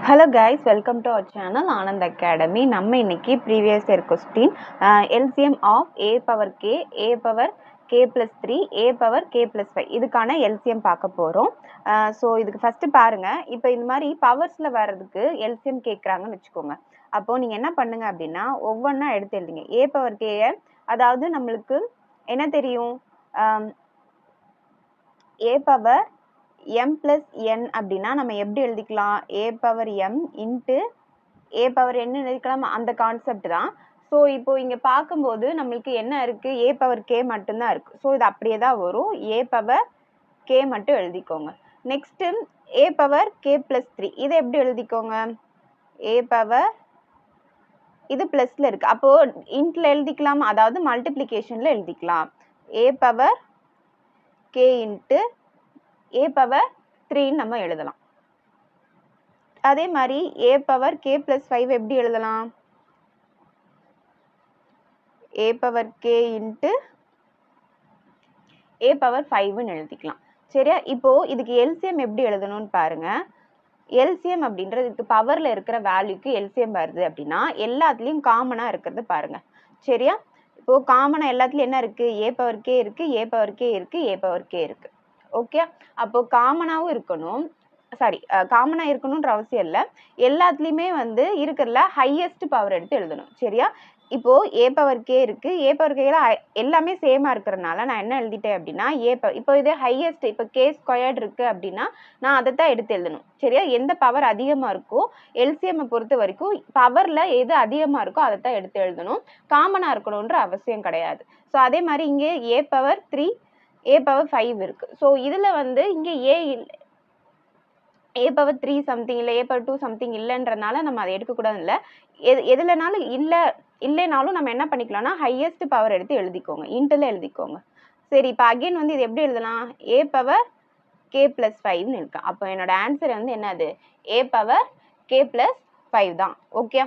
Hello guys, welcome to our channel Anand Academy. நம்ம இன்னைக்கு previous year question LCM of a power k, a power k plus 3, a power k plus 5 இதுக்கான LCM பார்க்க போறோம். So இதுக்கு first பாருங்க. இப்போ இந்த மாதிரி பவர்ஸ்ல வர்றதுக்கு LCM கேட்குறாங்கன்னு வச்சுக்கோங்க. அப்போ நீங்க என்ன பண்ணுங்க அப்படின்னா ஒவ்வொன்றா எடுத்து எழுதிங்க. a power k, அதாவது நம்மளுக்கு என்ன தெரியும், a power m plus n அப்படின்னா நம்ம எப்படி எழுதிக்கலாம், a power m into a power n எழுதிக்கலாம். அந்த கான்செப்ட் தான். ஸோ இப்போ இங்க பார்க்கும்போது நம்மளுக்கு என்ன இருக்கு, a power k மட்டும்தான் இருக்கு. ஸோ இது அப்படியே தான் வரும், a power k மட்டும் எழுதிக்கோங்க. Next a power k plus 3 இதை எப்படி எழுதிக்கோங்க, a power இது பிளஸ்ல இருக்கு, அப்போ இன்ட்ல எழுதிக்கலாம், அதாவது மல்டிப்ளிகேஷன்ல எழுதிக்கலாம். a power k into a power 3 நம்ம எழுதலாம். அதே மாதிரி a power k plus 5 எப்படி எழுதலாம், a power k into a power 5 ன்னு எழுதிக்கலாம். சரியா? இப்போ இதுக்கு LCM எப்படி எழுதணும்னு பாருங்க. LCM அப்படின்றதுக்கு பவர்ல இருக்கிற வேல்யூக்கு LCM வருது அப்படின்னா எல்லாத்துலயும் காமனா இருக்கிறது பாருங்க. சரியா? இப்போ காமனா எல்லாத்துலயும் என்ன இருக்கு, a power k இருக்கு, a power k இருக்கு, a power k இருக்கு. ஓகே, அப்போ காமனாவும் இருக்கணும், சாரி காமனா இருக்கணும்ன்ற அவசியம் இல்லை, எல்லாத்துலயுமே வந்து இருக்கிறதுல ஹையஸ்ட் பவர் எடுத்து எழுதணும். சரியா? இப்போ a power k இருக்கு, a power k எல்லாமே சேமா இருக்கிறதுனால நான் என்ன எழுதிட்டேன் அப்படின்னா இப்போ இதே ஹையஸ்ட், இப்போ k ஸ்கொயர்ட் இருக்கு அப்படின்னா நான் அதை தான் எடுத்து எழுதணும். சரியா? எந்த பவர் அதிகமா இருக்கோ LCM பொறுத்த வரைக்கும் பவர்ல எது அதிகமா இருக்கோ அதை தான் எடுத்து எழுதணும், காமனா இருக்கணும்ன்ற அவசியம் கிடையாது. ஸோ அதே மாதிரி இங்கே a power 3, a power 5 இருக்கு. ஸோ இதுல வந்து இங்க a power 3 சம்திங் இல்லை, a power 2 சம்திங் இல்லைன்றனால நம்ம அதை எடுக்கக்கூடாது. இல்லை, எதுலனாலும் இல்லைனாலும் நம்ம என்ன பண்ணிக்கலாம்னா ஹையஸ்ட் பவர் எடுத்து எழுதிக்கோங்க, இன்ட்ல எழுதிக்கோங்க. சரி, இப்போ அகைன் வந்து இது எப்படி எழுதலாம், a power k plus 5ன்னு இருக்கு. அப்போ என்னோட ஆன்சர் வந்து என்னது, a power k plus 5 தான். ஓகே,